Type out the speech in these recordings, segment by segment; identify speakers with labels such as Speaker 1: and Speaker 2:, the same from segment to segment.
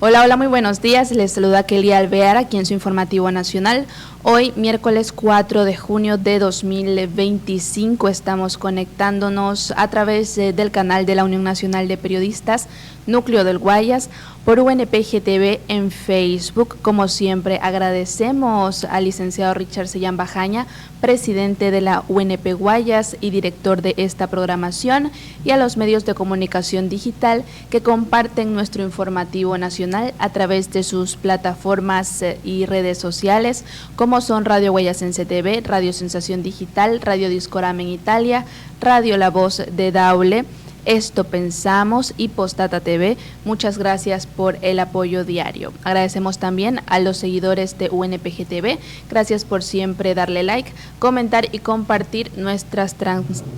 Speaker 1: Hola, hola, muy buenos días. Les saluda Kelly Alvear aquí en su informativo nacional. Hoy, miércoles 4 de junio de 2025, estamos conectándonos a través del canal de la Unión Nacional de Periodistas, Núcleo del Guayas, por UNPGTV en Facebook. Como siempre, agradecemos al licenciado Richard Sellán Bajaña, presidente de la UNP Guayas y director de esta programación, y a los medios de comunicación digital que comparten nuestro informativo nacional a través de sus plataformas y redes sociales, como son Radio Guayas en CTV, Radio Sensación Digital, Radio Discorama en Italia, Radio La Voz de Daule, Esto Pensamos y Postdata TV. Muchas gracias por el apoyo diario. Agradecemos también a los seguidores de UNPG TV. Gracias por siempre darle like, comentar y compartir nuestras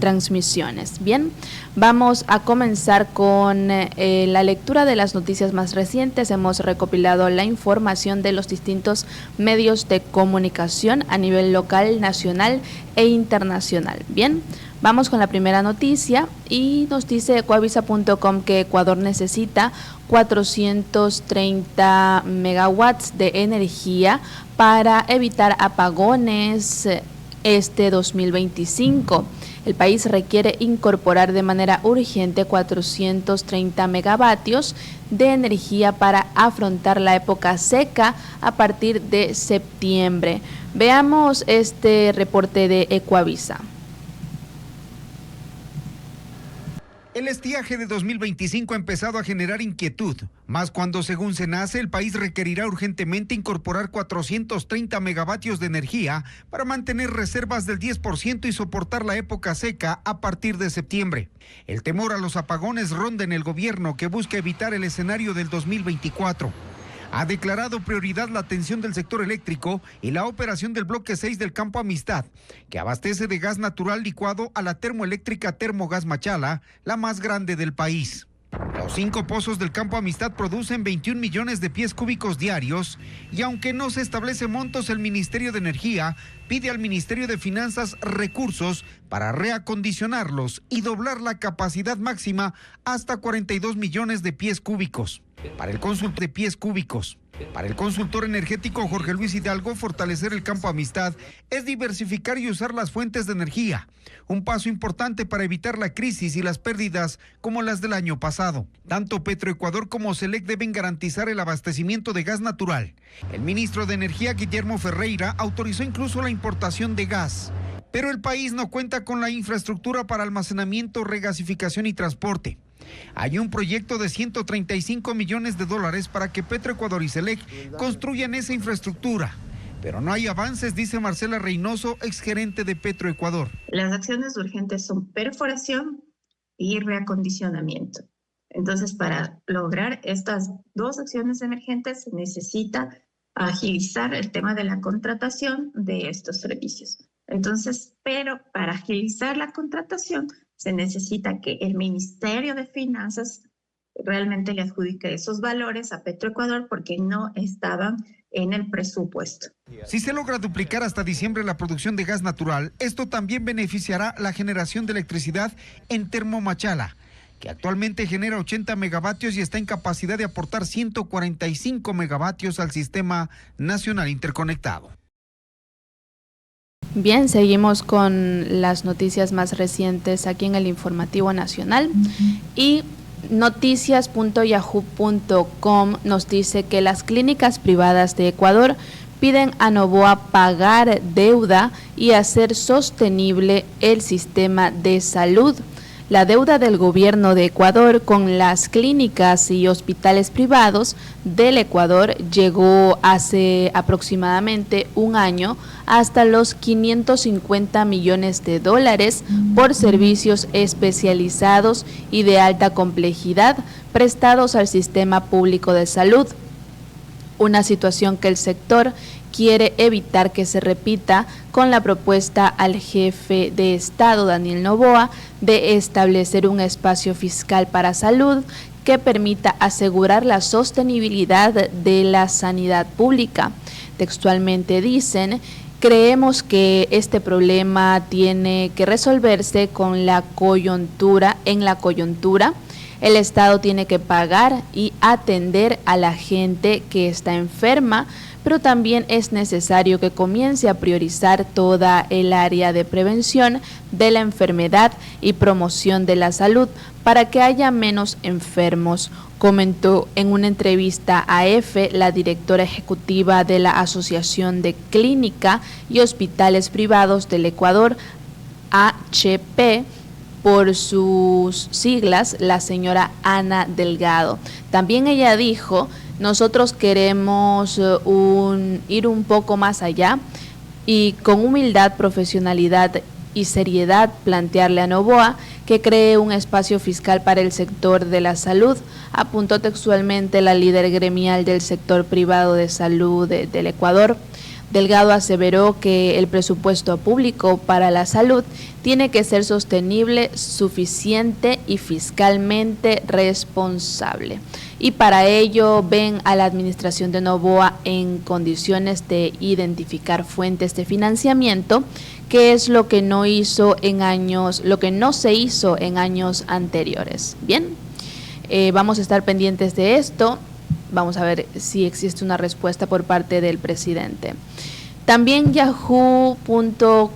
Speaker 1: transmisiones. Bien, vamos a comenzar con la lectura de las noticias más recientes. Hemos recopilado la información de los distintos medios de comunicación a nivel local, nacional e internacional. Bien, vamos con la primera noticia y nos dice Ecuavisa.com que Ecuador necesita 430 megawatts de energía para evitar apagones este 2025. El país requiere incorporar de manera urgente 430 megavatios de energía para afrontar la época seca a partir de septiembre. Veamos este reporte de Ecuavisa.
Speaker 2: El estiaje de 2025 ha empezado a generar inquietud, más cuando, según SENACE, el país requerirá urgentemente incorporar 430 megavatios de energía para mantener reservas del 10% y soportar la época seca a partir de septiembre. El temor a los apagones ronda en el gobierno, que busca evitar el escenario del 2024. Ha declarado prioridad la atención del sector eléctrico y la operación del bloque 6 del Campo Amistad, que abastece de gas natural licuado a la termoeléctrica Termogas Machala, la más grande del país. Los 5 pozos del Campo Amistad producen 21 millones de pies cúbicos diarios y aunque no se establece montos, el Ministerio de Energía pide al Ministerio de Finanzas recursos para reacondicionarlos y doblar la capacidad máxima hasta 42 millones de pies cúbicos. Para el consultor energético Jorge Luis Hidalgo, fortalecer el Campo Amistad es diversificar y usar las fuentes de energía, un paso importante para evitar la crisis y las pérdidas como las del año pasado. Tanto Petroecuador como SELEC deben garantizar el abastecimiento de gas natural. El ministro de Energía, Guillermo Ferreira, autorizó incluso la importación de gas, pero el país no cuenta con la infraestructura para almacenamiento, regasificación y transporte. Hay un proyecto de 135 millones de dólares para que Petroecuador y SELEC construyan esa infraestructura, pero no hay avances, dice Marcela Reynoso, exgerente de Petroecuador.
Speaker 3: Las acciones urgentes son perforación y reacondicionamiento. Entonces, para lograr estas dos acciones emergentes se necesita agilizar el tema de la contratación de estos servicios. Entonces, pero para agilizar la contratación se necesita que el Ministerio de Finanzas realmente le adjudique esos valores a Petroecuador porque no estaban en el presupuesto.
Speaker 2: Si se logra duplicar hasta diciembre la producción de gas natural, esto también beneficiará la generación de electricidad en Termomachala, que actualmente genera 80 megavatios y está en capacidad de aportar 145 megavatios al sistema nacional interconectado.
Speaker 1: Bien, seguimos con las noticias más recientes aquí en el Informativo Nacional y noticias.yahoo.com nos dice que las clínicas privadas de Ecuador piden a Noboa pagar deuda y hacer sostenible el sistema de salud. La deuda del gobierno de Ecuador con las clínicas y hospitales privados del Ecuador llegó hace aproximadamente un año hasta los 550 millones de dólares por servicios especializados y de alta complejidad prestados al sistema público de salud. Una situación que el sector quiere evitar que se repita con la propuesta al jefe de Estado, Daniel Noboa, de establecer un espacio fiscal para salud que permita asegurar la sostenibilidad de la sanidad pública. Textualmente dicen: creemos que este problema tiene que resolverse con la coyuntura, El Estado tiene que pagar y atender a la gente que está enferma, pero también es necesario que comience a priorizar toda el área de prevención de la enfermedad y promoción de la salud para que haya menos enfermos, comentó en una entrevista a EFE la directora ejecutiva de la Asociación de Clínica y Hospitales Privados del Ecuador, ACP, por sus siglas, la señora Ana Delgado. También ella dijo: nosotros queremos ir un poco más allá y con humildad, profesionalidad y seriedad plantearle a Noboa que cree un espacio fiscal para el sector de la salud, apuntó textualmente la líder gremial del sector privado de salud del Ecuador. Delgado aseveró que el presupuesto público para la salud tiene que ser sostenible, suficiente y fiscalmente responsable. Y para ello ven a la administración de Noboa en condiciones de identificar fuentes de financiamiento, que es lo que no se hizo en años anteriores. Bien, vamos a estar pendientes de esto. Vamos a ver si existe una respuesta por parte del presidente. También Yahoo.com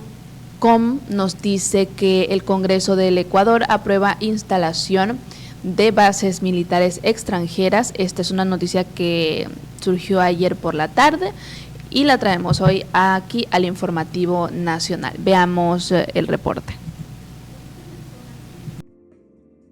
Speaker 1: nos dice que el Congreso del Ecuador aprueba instalación de bases militares extranjeras. Esta es una noticia que surgió ayer por la tarde y la traemos hoy aquí al Informativo Nacional. Veamos el reporte.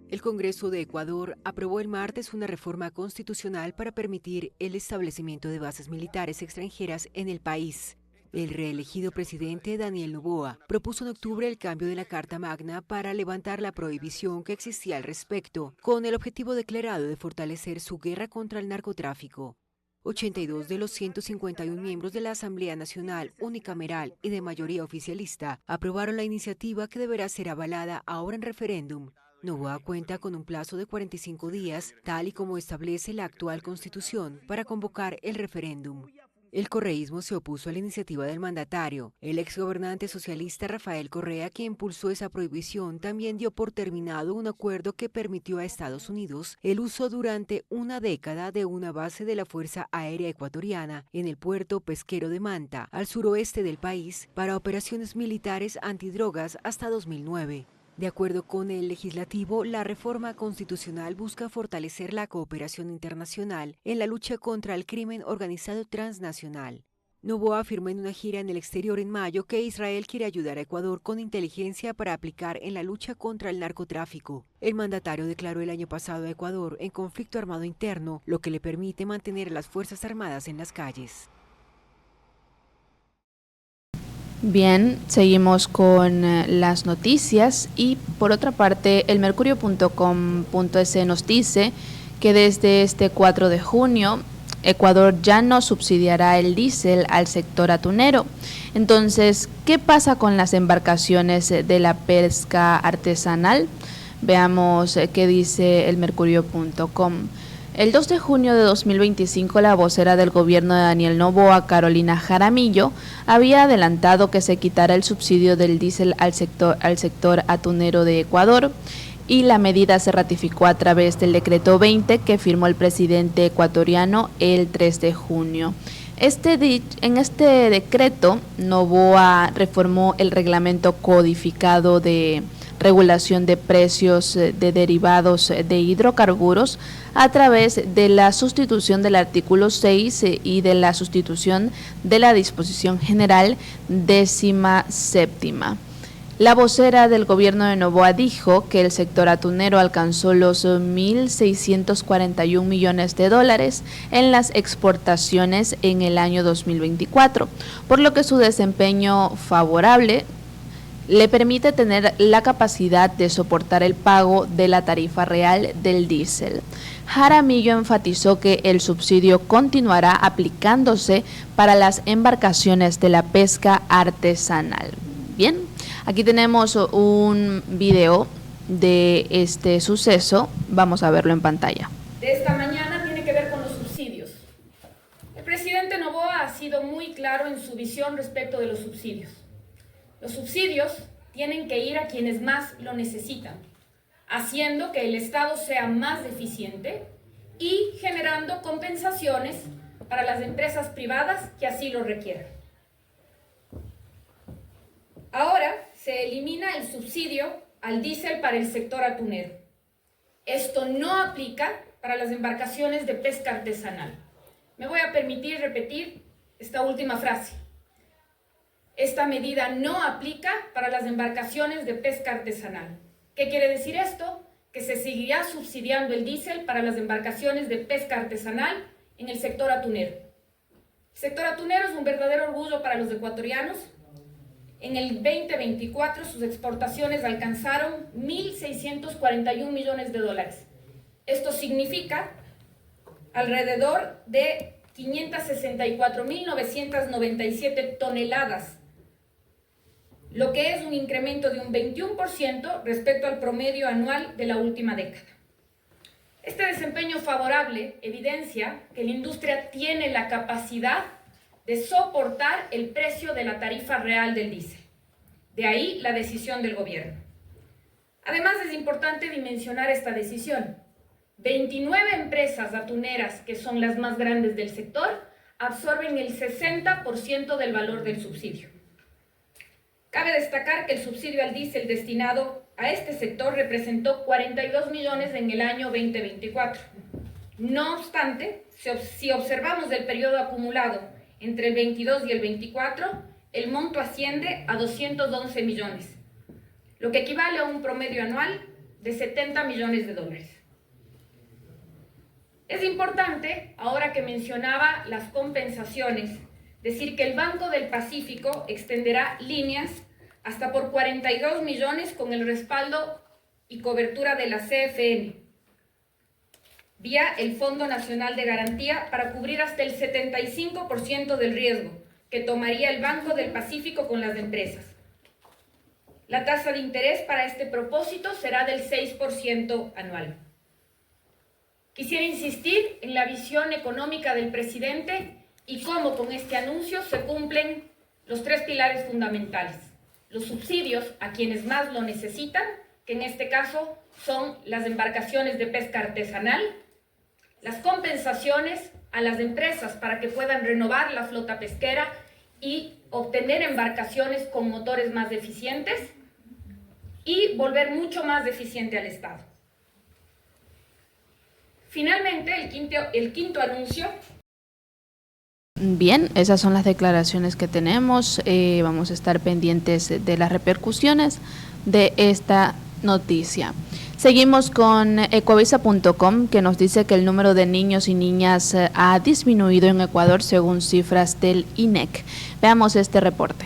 Speaker 4: El Congreso de Ecuador aprobó el martes una reforma constitucional para permitir el establecimiento de bases militares extranjeras en el país. El reelegido presidente Daniel Noboa propuso en octubre el cambio de la Carta Magna para levantar la prohibición que existía al respecto, con el objetivo declarado de fortalecer su guerra contra el narcotráfico. 82 de los 151 miembros de la Asamblea Nacional unicameral y de mayoría oficialista aprobaron la iniciativa, que deberá ser avalada ahora en referéndum. Noboa cuenta con un plazo de 45 días, tal y como establece la actual Constitución, para convocar el referéndum. El correísmo se opuso a la iniciativa del mandatario. El exgobernante socialista Rafael Correa, que impulsó esa prohibición, también dio por terminado un acuerdo que permitió a Estados Unidos el uso durante una década de una base de la Fuerza Aérea Ecuatoriana en el puerto pesquero de Manta, al suroeste del país, para operaciones militares antidrogas hasta 2009. De acuerdo con el legislativo, la reforma constitucional busca fortalecer la cooperación internacional en la lucha contra el crimen organizado transnacional. Noboa afirmó en una gira en el exterior en mayo que Israel quiere ayudar a Ecuador con inteligencia para aplicar en la lucha contra el narcotráfico. El mandatario declaró el año pasado a Ecuador en conflicto armado interno, lo que le permite mantener a las Fuerzas Armadas en las calles.
Speaker 1: Bien, seguimos con las noticias y por otra parte el Mercurio.com.es nos dice que desde este 4 de junio Ecuador ya no subsidiará el diésel al sector atunero. Entonces, ¿qué pasa con las embarcaciones de la pesca artesanal? Veamos qué dice el Mercurio.com. El 2 de junio de 2025, la vocera del gobierno de Daniel Noboa, Carolina Jaramillo, había adelantado que se quitará el subsidio del diésel al sector atunero de Ecuador, y la medida se ratificó a través del decreto 20 que firmó el presidente ecuatoriano el 3 de junio. En este decreto, Noboa reformó el reglamento codificado de regulación de precios de derivados de hidrocarburos a través de la sustitución del artículo 6 y de la sustitución de la disposición general 17ª. La vocera del gobierno de Noboa dijo que el sector atunero alcanzó los 1.641 millones de dólares en las exportaciones en el año 2024, por lo que su desempeño favorable le permite tener la capacidad de soportar el pago de la tarifa real del diésel. Jaramillo enfatizó que el subsidio continuará aplicándose para las embarcaciones de la pesca artesanal. Bien, aquí tenemos un video de este suceso. Vamos a verlo en pantalla.
Speaker 5: De esta mañana tiene que ver con los subsidios. El presidente Noboa ha sido muy claro en su visión respecto de los subsidios. Los subsidios tienen que ir a quienes más lo necesitan. haciendo que el Estado sea más eficiente y generando compensaciones para las empresas privadas que así lo requieran. Ahora se elimina el subsidio al diésel para el sector atunero. Esto no aplica para las embarcaciones de pesca artesanal. Me voy a permitir repetir esta última frase. Esta medida no aplica para las embarcaciones de pesca artesanal. ¿Qué quiere decir esto? Que se seguirá subsidiando el diésel para las embarcaciones de pesca artesanal en el sector atunero. El sector atunero es un verdadero orgullo para los ecuatorianos. En el 2024 sus exportaciones alcanzaron 1.641 millones de dólares. Esto significa alrededor de 564.997 toneladas, lo que es un incremento de un 21% respecto al promedio anual de la última década. Este desempeño favorable evidencia que la industria tiene la capacidad de soportar el precio de la tarifa real del diésel. De ahí la decisión del gobierno. Además, es importante dimensionar esta decisión. 29 empresas atuneras, que son las más grandes del sector, absorben el 60% del valor del subsidio. Cabe destacar que el subsidio al diésel destinado a este sector representó 42 millones en el año 2024. No obstante, si observamos el periodo acumulado entre el 22 y el 24, el monto asciende a 211 millones, lo que equivale a un promedio anual de 70 millones de dólares. Es importante, ahora que mencionaba las compensaciones, decir que el Banco del Pacífico extenderá líneas hasta por 42 millones con el respaldo y cobertura de la CFN, vía el Fondo Nacional de Garantía, para cubrir hasta el 75% del riesgo que tomaría el Banco del Pacífico con las empresas. La tasa de interés para este propósito será del 6% anual. Quisiera insistir en la visión económica del presidente y cómo con este anuncio se cumplen los tres pilares fundamentales. Los subsidios a quienes más lo necesitan, que en este caso son las embarcaciones de pesca artesanal, las compensaciones a las empresas para que puedan renovar la flota pesquera y obtener embarcaciones con motores más eficientes y volver mucho más eficiente al Estado. Finalmente, el quinto anuncio.
Speaker 1: Bien, esas son las declaraciones que tenemos. Vamos a estar pendientes de las repercusiones de esta noticia. Seguimos con Ecovisa.com, que nos dice que el número de niños y niñas ha disminuido en Ecuador según cifras del INEC. Veamos este reporte.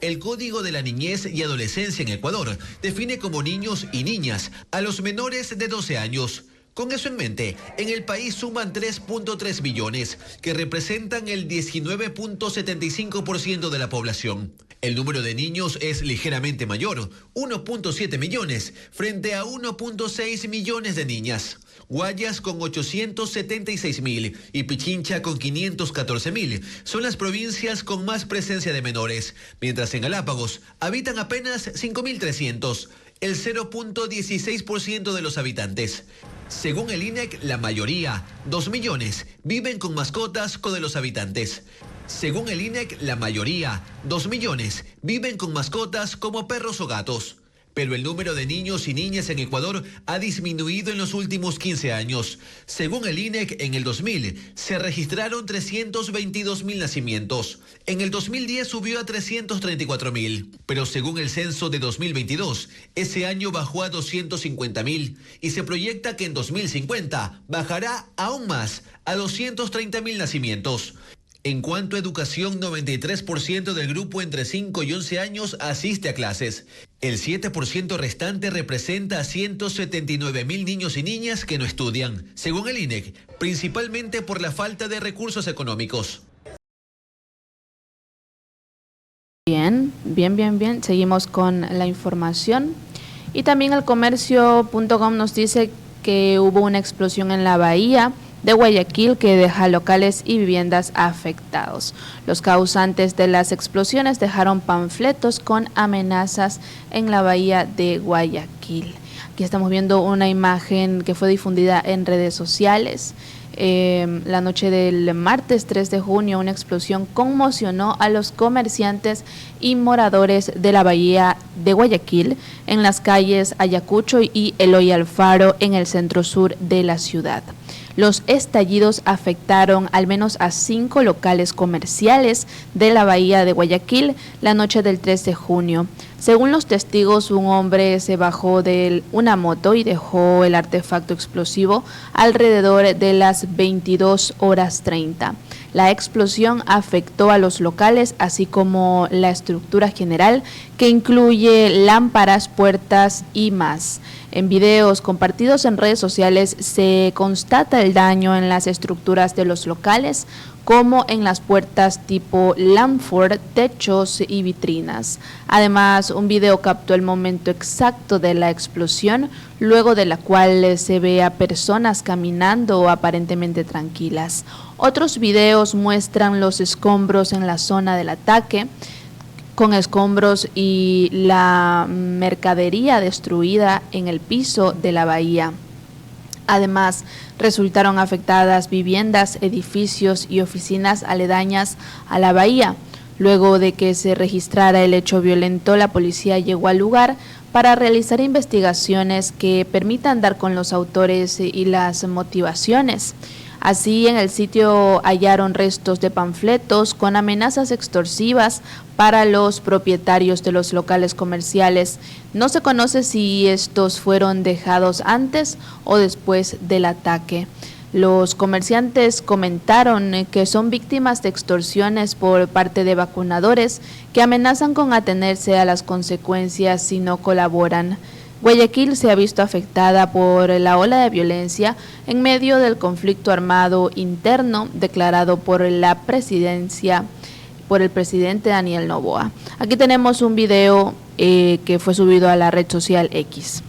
Speaker 6: El Código de la Niñez y Adolescencia en Ecuador define como niños y niñas a los menores de 12 años. Con eso en mente, en el país suman 3.3 millones, que representan el 19.75% de la población. El número de niños es ligeramente mayor, 1.7 millones, frente a 1.6 millones de niñas. Guayas con 876.000 y Pichincha con 514.000 son las provincias con más presencia de menores, mientras en Galápagos habitan apenas 5.300, el 0.16% de los habitantes. Según el INEC, la mayoría, 2 millones, viven con mascotas con de los habitantes. Según el INEC, la mayoría, 2 millones, viven con mascotas como perros o gatos. Pero el número de niños y niñas en Ecuador ha disminuido en los últimos 15 años. Según el INEC, en el 2000 se registraron 322.000 nacimientos. En el 2010 subió a 334.000. Pero según el censo de 2022, ese año bajó a 250.000 y se proyecta que en 2050 bajará aún más a 230.000 nacimientos. En cuanto a educación, 93% del grupo entre 5 y 11 años asiste a clases. El 7% restante representa a 179.000 niños y niñas que no estudian, según el INEC, principalmente por la falta de recursos económicos.
Speaker 1: Bien. Seguimos con la información. Y también el comercio.com nos dice que hubo una explosión en la bahía de Guayaquil, que deja locales y viviendas afectados. Los causantes de las explosiones dejaron panfletos con amenazas en la bahía de Guayaquil. Aquí estamos viendo una imagen que fue difundida en redes sociales. La noche del martes 3 de junio, una explosión conmocionó a los comerciantes y moradores de la bahía de Guayaquil en las calles Ayacucho y Eloy Alfaro en el centro sur de la ciudad. Los estallidos afectaron al menos a 5 locales comerciales de la bahía de Guayaquil la noche del 3 de junio. Según los testigos, un hombre se bajó de una moto y dejó el artefacto explosivo alrededor de las 22:30. La explosión afectó a los locales, así como la estructura general, que incluye lámparas, puertas y más. En videos compartidos en redes sociales se constata el daño en las estructuras de los locales, como en las puertas tipo Lamford, techos y vitrinas. Además, un video captó el momento exacto de la explosión, luego de la cual se ve a personas caminando aparentemente tranquilas. Otros videos muestran los escombros en la zona del ataque, con escombros y la mercadería destruida en el piso de la bahía. Además, resultaron afectadas viviendas, edificios y oficinas aledañas a la bahía. Luego de que se registrara el hecho violento, la policía llegó al lugar para realizar investigaciones que permitan dar con los autores y las motivaciones. Así, en el sitio hallaron restos de panfletos con amenazas extorsivas para los propietarios de los locales comerciales. No se conoce si estos fueron dejados antes o después del ataque. Los comerciantes comentaron que son víctimas de extorsiones por parte de vacunadores que amenazan con atenerse a las consecuencias si no colaboran. Guayaquil se ha visto afectada por la ola de violencia en medio del conflicto armado interno declarado por la presidencia, por el presidente Daniel Noboa. Aquí tenemos un video que fue subido a la red social X.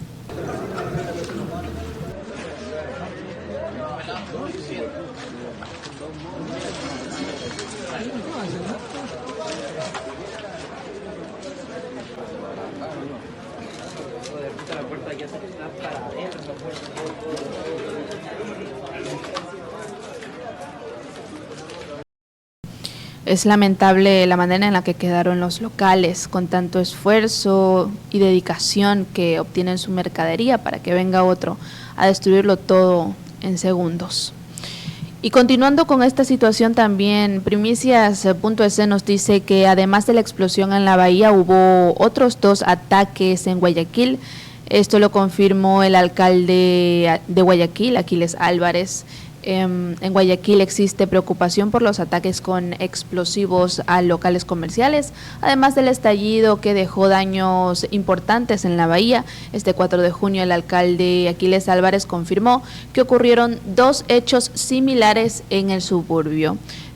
Speaker 1: Es lamentable la manera en la que quedaron los locales, con tanto esfuerzo y dedicación que obtienen su mercadería para que venga otro a destruirlo todo en segundos. Y continuando con esta situación también, Primicias.es nos dice que además de la explosión en la bahía hubo otros 2 ataques en Guayaquil. Esto lo confirmó el alcalde de Guayaquil, Aquiles Álvarez. En Guayaquil existe preocupación por los ataques con explosivos a locales comerciales, además del estallido que dejó daños importantes en la bahía. Este 4 de junio el alcalde Aquiles Álvarez confirmó que ocurrieron 2 hechos similares en el suburbio.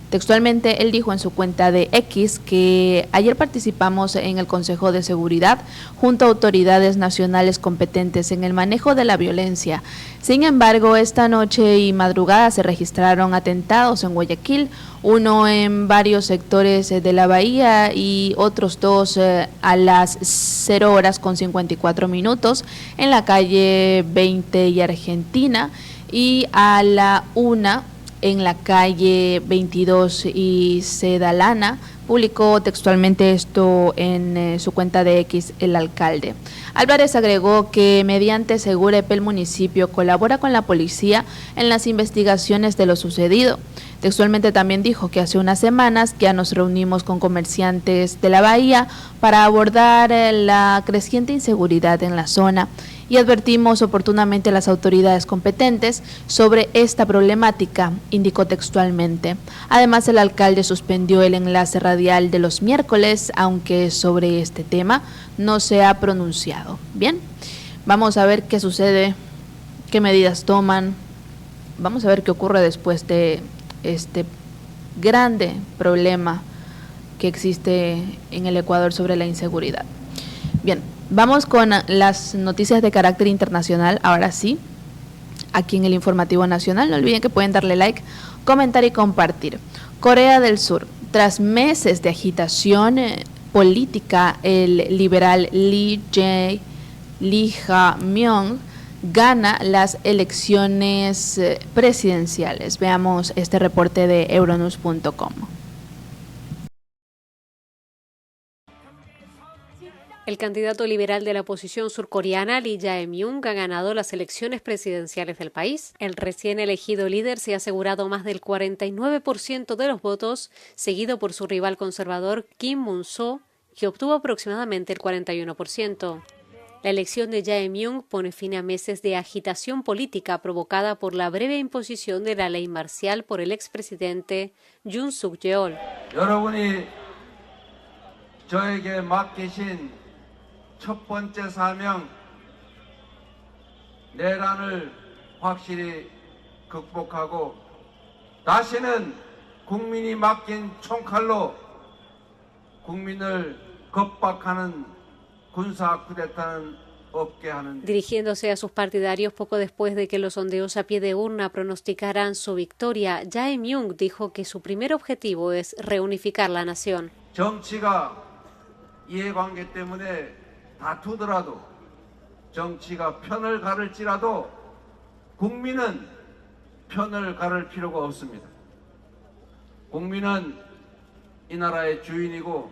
Speaker 1: Textualmente, él dijo en su cuenta de X que ayer participamos en el Consejo de Seguridad junto a autoridades nacionales competentes en el manejo de la violencia. Sin embargo, esta noche y madrugada se registraron atentados en Guayaquil, uno en varios sectores de la bahía y otros 2 a las 0:54 en la calle 20 y Argentina y a la 1 en la calle 22 y Sedalana. Publicó textualmente esto en su cuenta de X el alcalde. Álvarez agregó que mediante Segurep el municipio colabora con la policía en las investigaciones de lo sucedido. Textualmente también dijo que hace unas semanas ya nos reunimos con comerciantes de la bahía para abordar la creciente inseguridad en la zona y advertimos oportunamente a las autoridades competentes sobre esta problemática, indicó textualmente. Además, el alcalde suspendió el enlace radial de los miércoles, aunque sobre este tema no se ha pronunciado. Bien, vamos a ver qué sucede, qué medidas toman, vamos a ver qué ocurre después de este grande problema que existe en el Ecuador sobre la inseguridad. Bien, vamos con las noticias de carácter internacional. Ahora sí, aquí en el Informativo Nacional. No olviden que pueden darle like, comentar y compartir. Corea del Sur. Tras meses de agitación política, el liberal Lee Jae-myung gana las elecciones presidenciales. Veamos este reporte de Euronews.com.
Speaker 7: El candidato liberal de la oposición surcoreana, Lee Jae-myung, ha ganado las elecciones presidenciales del país. El recién elegido líder se ha asegurado más del 49% de los votos, seguido por su rival conservador Kim Moon-so, que obtuvo aproximadamente el 41%. La elección de Jae-myung pone fin a meses de agitación política provocada por la breve imposición de la ley marcial por el expresidente Yoon Suk-yeol.
Speaker 8: 첫 번째 사명, 내란을 확실히 극복하고 다시는 국민이 맡긴 총칼로 국민을 겁박하는 군사 쿠데타는 없게 하는.
Speaker 7: Dirigiéndose a sus partidarios poco después de que los sondeos a pie de urna pronosticaran su victoria, Jae-myung dijo que su primer objetivo es reunificar la nación.
Speaker 8: 정치가 이해관계 때문에 다투더라도 정치가 편을 가를지라도 국민은 편을 가를 필요가 없습니다. 국민은 이 나라의 주인이고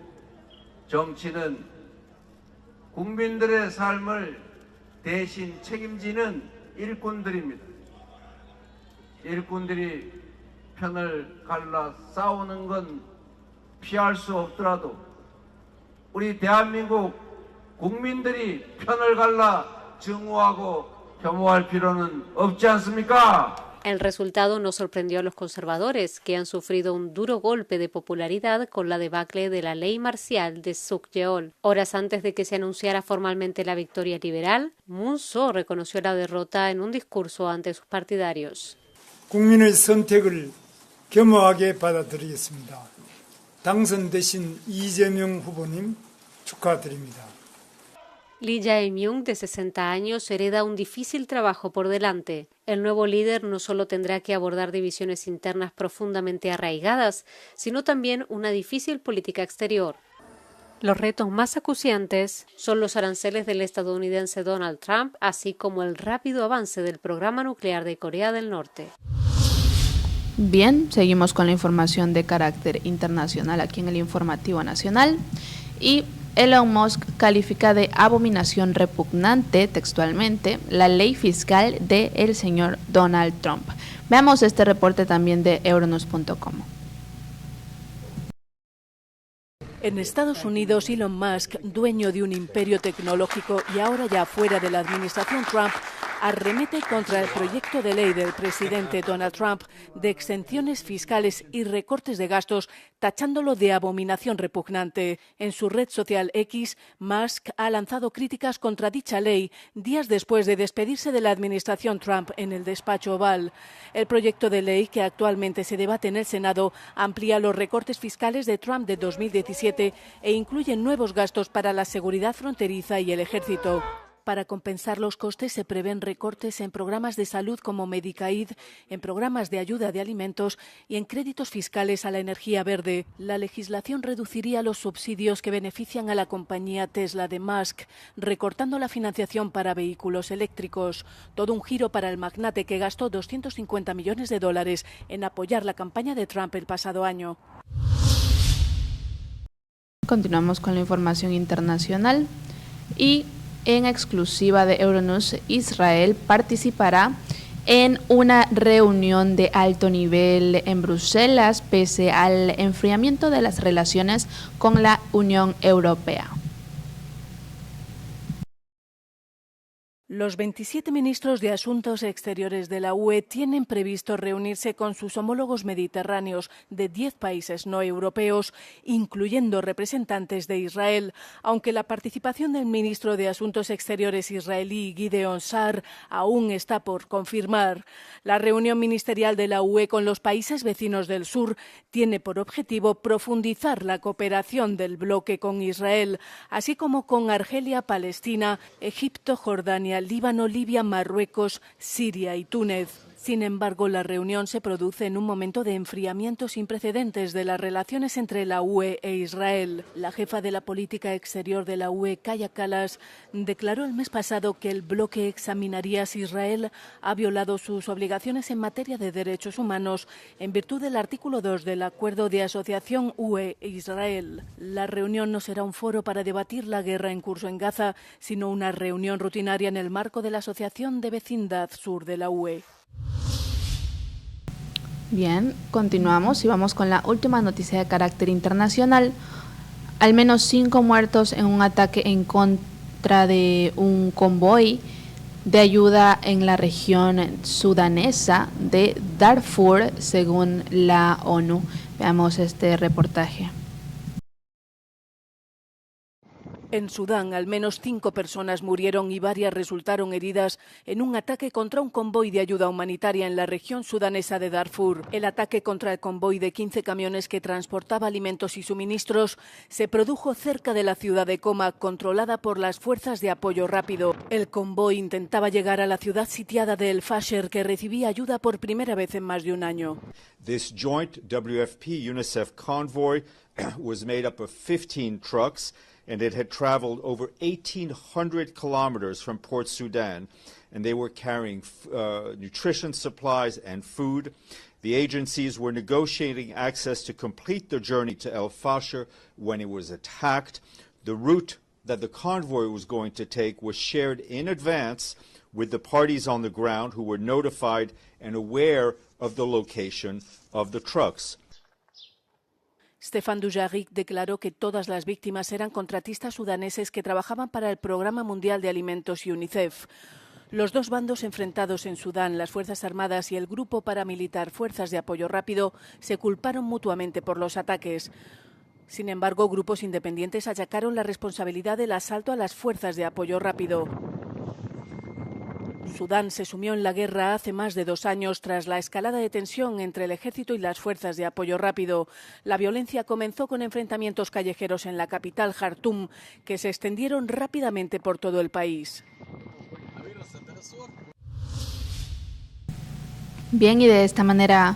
Speaker 8: 정치는 국민들의 삶을 대신 책임지는 일꾼들입니다. 일꾼들이 편을 갈라 싸우는 건 피할 수 없더라도 우리 대한민국 국민들이 편을 갈라 증오하고 혐오할 필요는 없지 않습니까?
Speaker 7: El resultado no sorprendió a los conservadores, que han sufrido un duro golpe de popularidad con la debacle de la ley marcial de Suk-yeol. Horas antes de que se anunciara formalmente la victoria liberal, Moon-so reconoció la derrota en un discurso ante sus partidarios.
Speaker 9: 국민의 선택을 겸허하게 받아들이겠습니다. 당선되신 이재명 후보님 축하드립니다.
Speaker 7: Lee Jae-myung, de 60 años, hereda un difícil trabajo por delante. El nuevo líder no solo tendrá que abordar divisiones internas profundamente arraigadas, sino también una difícil política exterior. Los retos más acuciantes son los aranceles del estadounidense Donald Trump, así como el rápido avance del programa nuclear de Corea del Norte.
Speaker 1: Bien, seguimos con la información de carácter internacional aquí en el Informativo Nacional. Y Elon Musk califica de abominación repugnante, textualmente, la ley fiscal del señor Donald Trump. Veamos este reporte también de Euronews.com.
Speaker 10: En Estados Unidos, Elon Musk, dueño de un imperio tecnológico y ahora ya fuera de la administración Trump, arremete contra el proyecto de ley del presidente Donald Trump de exenciones fiscales y recortes de gastos, tachándolo de abominación repugnante. En su red social X, Musk ha lanzado críticas contra dicha ley días después de despedirse de la administración Trump en el despacho Oval. El proyecto de ley, que actualmente se debate en el Senado, amplía los recortes fiscales de Trump de 2017 e incluye nuevos gastos para la seguridad fronteriza y el ejército. Para compensar los costes se prevén recortes en programas de salud como Medicaid, en programas de ayuda de alimentos y en créditos fiscales a la energía verde. La legislación reduciría los subsidios que benefician a la compañía Tesla de Musk, recortando la financiación para vehículos eléctricos. Todo un giro para el magnate, que gastó $250 millones en apoyar la campaña de Trump el pasado año.
Speaker 1: Continuamos con la información internacional y en exclusiva de Euronews, Israel participará en una reunión de alto nivel en Bruselas pese al enfriamiento de las relaciones con la Unión Europea.
Speaker 10: Los 27 ministros de Asuntos Exteriores de la UE tienen previsto reunirse con sus homólogos mediterráneos de 10 países no europeos, incluyendo representantes de Israel, aunque la participación del ministro de Asuntos Exteriores israelí Gideon Sa'ar aún está por confirmar. La reunión ministerial de la UE con los países vecinos del sur tiene por objetivo profundizar la cooperación del bloque con Israel, así como con Argelia, Palestina, Egipto, Jordania Jordania, Líbano, Libia, Marruecos, Siria y Túnez. Sin embargo, la reunión se produce en un momento de enfriamiento sin precedentes de las relaciones entre la UE e Israel. La jefa de la política exterior de la UE, Kaja Kallas, declaró el mes pasado que el bloque examinaría si Israel ha violado sus obligaciones en materia de derechos humanos en virtud del artículo 2 del Acuerdo de Asociación UE-Israel. La reunión no será un foro para debatir la guerra en curso en Gaza, sino una reunión rutinaria en el marco de la Asociación de Vecindad Sur de la UE.
Speaker 1: Bien, continuamos y vamos con la última noticia de carácter internacional. Al menos 5 muertos en un ataque en contra de un convoy de ayuda en la región sudanesa de Darfur, según la ONU. Veamos este reportaje.
Speaker 10: En Sudán, al menos 5 personas murieron y varias resultaron heridas en un ataque contra un convoy de ayuda humanitaria en la región sudanesa de Darfur. El ataque contra el convoy de 15 camiones que transportaba alimentos y suministros se produjo cerca de la ciudad de Coma, controlada por las fuerzas de apoyo rápido. El convoy intentaba llegar a la ciudad sitiada de El Fasher, que recibía ayuda por primera vez en más de un año.
Speaker 11: This joint WFP-UNICEF convoy was made up of 15 trucks, and it had traveled over 1,800 kilometers from Port Sudan, and they were carrying nutrition supplies and food. The agencies were negotiating access to complete their journey to El Fasher when it was attacked. The route that the convoy was going to take was shared in advance with the parties on the ground who were notified and aware of the location of the trucks.
Speaker 10: Stéphane Dujarric declaró que todas las víctimas eran contratistas sudaneses que trabajaban para el Programa Mundial de Alimentos y UNICEF. Los dos bandos enfrentados en Sudán, las Fuerzas Armadas y el grupo paramilitar Fuerzas de Apoyo Rápido, se culparon mutuamente por los ataques. Sin embargo, grupos independientes achacaron la responsabilidad del asalto a las Fuerzas de Apoyo Rápido. Sudán se sumió en la guerra hace más de 2 años tras la escalada de tensión entre el ejército y las fuerzas de apoyo rápido. La violencia comenzó con enfrentamientos callejeros en la capital, Jartum, que se extendieron rápidamente por todo el país.
Speaker 1: Bien, y de esta manera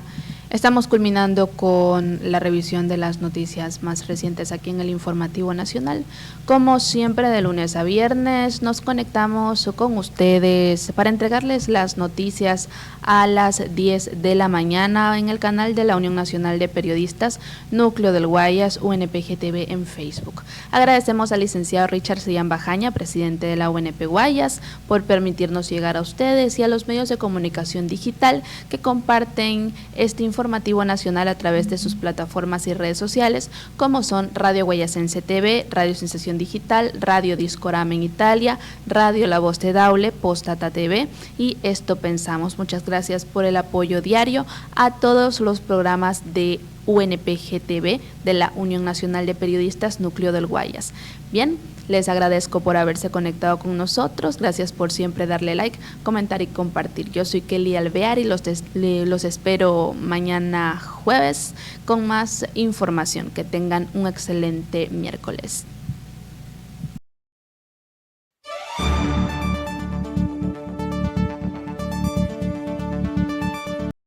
Speaker 1: estamos culminando con la revisión de las noticias más recientes aquí en el Informativo Nacional. Como siempre, de lunes a viernes nos conectamos con ustedes para entregarles las noticias a las 10 de la mañana en el canal de la Unión Nacional de Periodistas, Núcleo del Guayas, UNPGTV en Facebook. Agradecemos al licenciado Richard Sellán Bajaña, presidente de la UNP Guayas, por permitirnos llegar a ustedes y a los medios de comunicación digital que comparten este informativo nacional a través de sus plataformas y redes sociales, como son Radio Guayasense TV, Radio Sensación Digital, Radio Discorama en Italia, Radio La Voz de Daule, Postata TV y Esto Pensamos. Muchas gracias por el apoyo diario a todos los programas de UNPGTV de la Unión Nacional de Periodistas Núcleo del Guayas. Bien, les agradezco por haberse conectado con nosotros. Gracias por siempre darle like, comentar y compartir. Yo soy Kelly Alvear y los espero mañana jueves con más información. Que tengan un excelente miércoles.